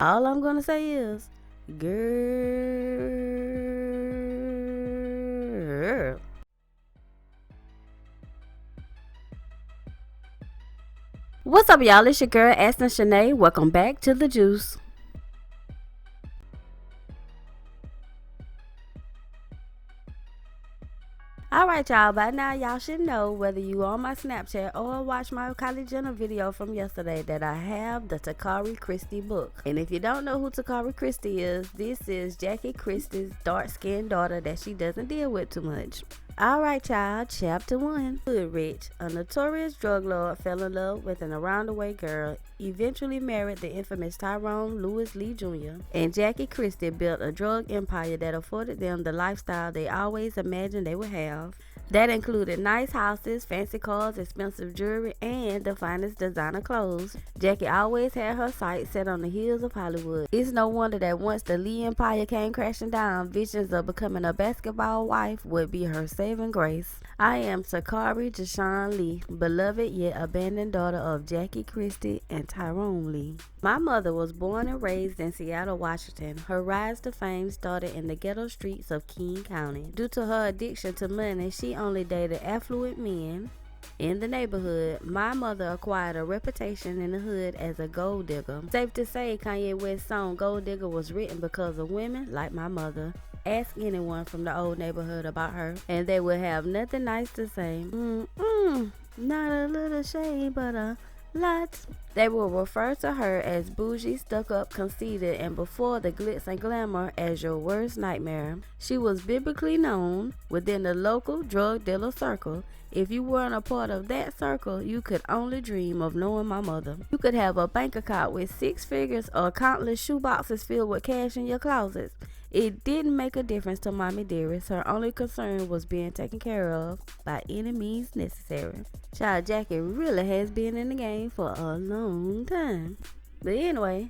All I'm gonna say is, girl. What's up, y'all? It's your girl, Aston Shanae. Welcome back to The Juice. Alright, y'all, by now y'all should know, whether you on my Snapchat or watch my Kylie Jenner video from yesterday, that I have the Takari Christie book. And if you don't know who Takari Christie is, this is Jackie Christie's dark-skinned daughter that she doesn't deal with too much. Alright, y'all, chapter 1. Hood Rich, a notorious drug lord, fell in love with an around-the-way girl, eventually married the infamous Tyrone Lewis Lee Jr., and Jackie Christie built a drug empire that afforded them the lifestyle they always imagined they would have. That included nice houses, fancy cars, expensive jewelry, and the finest designer clothes. Jackie always had her sights set on the hills of Hollywood. It's no wonder that once the Lee Empire came crashing down, visions of becoming a basketball wife would be her saving grace. I am Takari Deshawn Lee, beloved yet abandoned daughter of Jackie Christie and Tyrone Lee. My mother was born and raised in Seattle, Washington. Her rise to fame started in the ghetto streets of King County. Due to her addiction to money, she only dated affluent men in the neighborhood. My mother acquired a reputation in the hood as a gold digger. Safe to say, Kanye West's song Gold Digger was written because of women like my mother. Ask anyone from the old neighborhood about her, and they would have nothing nice to say. Not a little shade, but a lot. They will refer to her as bougie, stuck-up, conceited, and before the glitz and glamour as your worst nightmare. She was biblically known within the local drug dealer circle. If you weren't a part of that circle, you could only dream of knowing my mother. You could have a bank account with 6 figures or countless shoeboxes filled with cash in your closets. It didn't make a difference to Mommy Dearest. Her only concern was being taken care of by any means necessary. Child, Jackie really has been in the game for a long time. But anyway,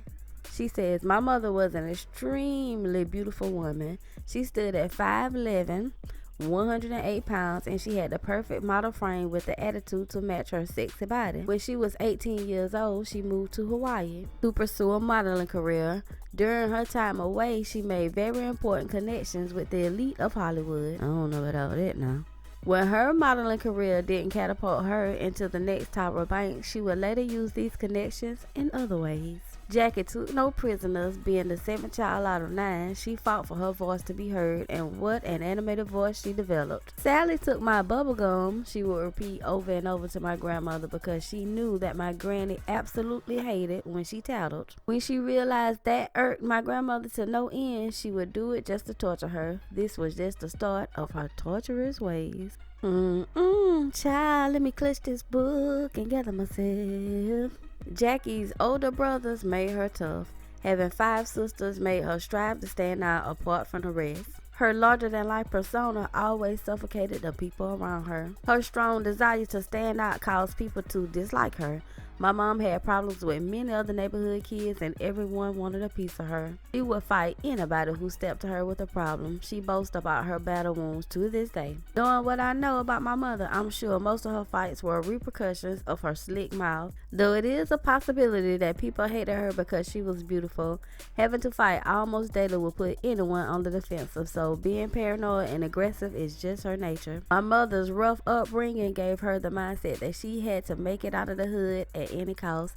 she says, my mother was an extremely beautiful woman. She stood at 5'11", 108 pounds, and she had the perfect model frame with the attitude to match her sexy body. When she was 18 years old, she moved to Hawaii to pursue a modeling career. During her time away, she made very important connections with the elite of Hollywood. I don't know about all that now. When her modeling career didn't catapult her into the next top of rank, she would later use these connections in other ways. Jackie took no prisoners. Being the 7th child out of 9, she fought for her voice to be heard, and what an animated voice she developed. Sally took my bubble gum, she would repeat over and over to my grandmother, because she knew that my granny absolutely hated when she tattled. When she realized that irked my grandmother to no end, she would do it just to torture her. This was just the start of her torturous ways. Child, let me clutch this book and gather myself. Jackie's older brothers made her tough. Having 5 sisters made her strive to stand out apart from the rest. Her larger-than-life persona always suffocated the people around her. Her strong desire to stand out caused people to dislike her. My mom had problems with many other neighborhood kids, and everyone wanted a piece of her. She would fight anybody who stepped to her with a problem. She boasts about her battle wounds to this day. Knowing what I know about my mother, I'm sure most of her fights were repercussions of her slick mouth. Though it is a possibility that people hated her because she was beautiful, having to fight almost daily would put anyone on the defensive, so being paranoid and aggressive is just her nature. My mother's rough upbringing gave her the mindset that she had to make it out of the hood at any cost,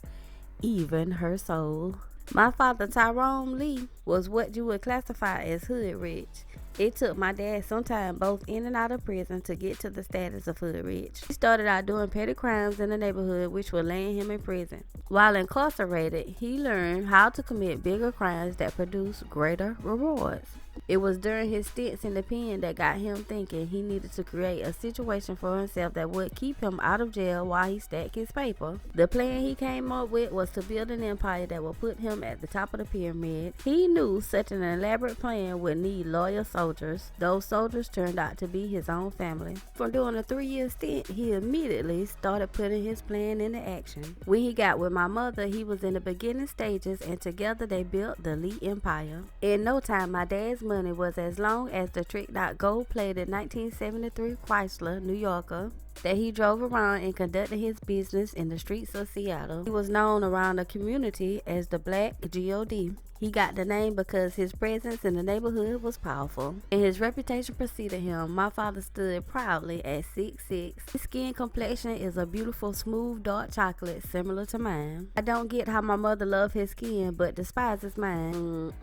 even her soul. My father, Tyrone Lee, was what you would classify as hood rich. It took my dad some time both in and out of prison to get to the status of hood rich. He started out doing petty crimes in the neighborhood, which would land him in prison. While incarcerated, he learned how to commit bigger crimes that produce greater rewards. It was during his stints in the pen that got him thinking he needed to create a situation for himself that would keep him out of jail while he stacked his paper. The plan he came up with was to build an empire that would put him at the top of the pyramid. He knew such an elaborate plan would need loyal soldiers. Those soldiers turned out to be his own family. From doing a 3-year stint, he immediately started putting his plan into action. When he got with my mother, he was in the beginning stages, and together they built the Lee Empire. In no time, my dad's money was as long as the tricked out gold-plated 1973 Chrysler New Yorker. that he drove around and conducted his business in the streets of Seattle. He was known around the community as the Black God. He got the name because his presence in the neighborhood was powerful, and his reputation preceded him. My father stood proudly at 6'6". His skin complexion is a beautiful, smooth, dark chocolate, similar to mine. I don't get how my mother loved his skin, but despises mine.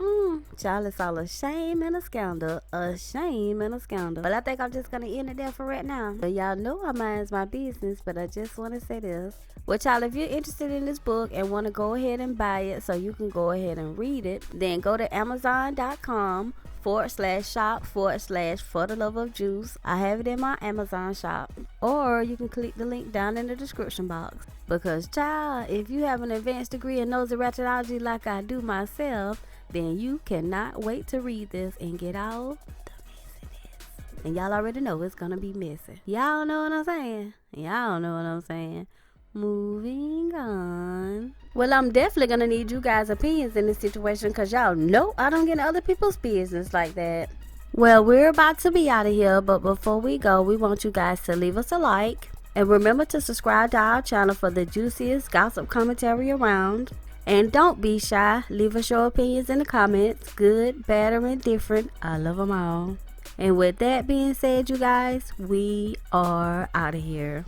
Child, it's all a shame and a scandal. A shame and a scandal. But I think I'm just gonna end it there for right now. But y'all know I mind's my business, but I just want to say this. Well, child, if you're interested in this book and want to go ahead and buy it so you can go ahead and read it, then go to amazon.com/shop/for the love of juice. I have it in my Amazon shop, or you can click the link down in the description box. Because child, if you have an advanced degree in nosy ratchetology like I do myself, then you cannot wait to read this and get all the messiness. And y'all already know it's gonna be messy. Y'all know what I'm saying? Y'all know what I'm saying. Moving on. Well, I'm definitely gonna need you guys' opinions in this situation, because y'all know I don't get in other people's business like that. Well, we're about to be out of here, but before we go, we want you guys to leave us a like, and remember to subscribe to our channel for the juiciest gossip commentary around. And don't be shy, leave us your opinions in the comments, good, bad, or indifferent. I love them all. And with that being said, you guys, we are out of here.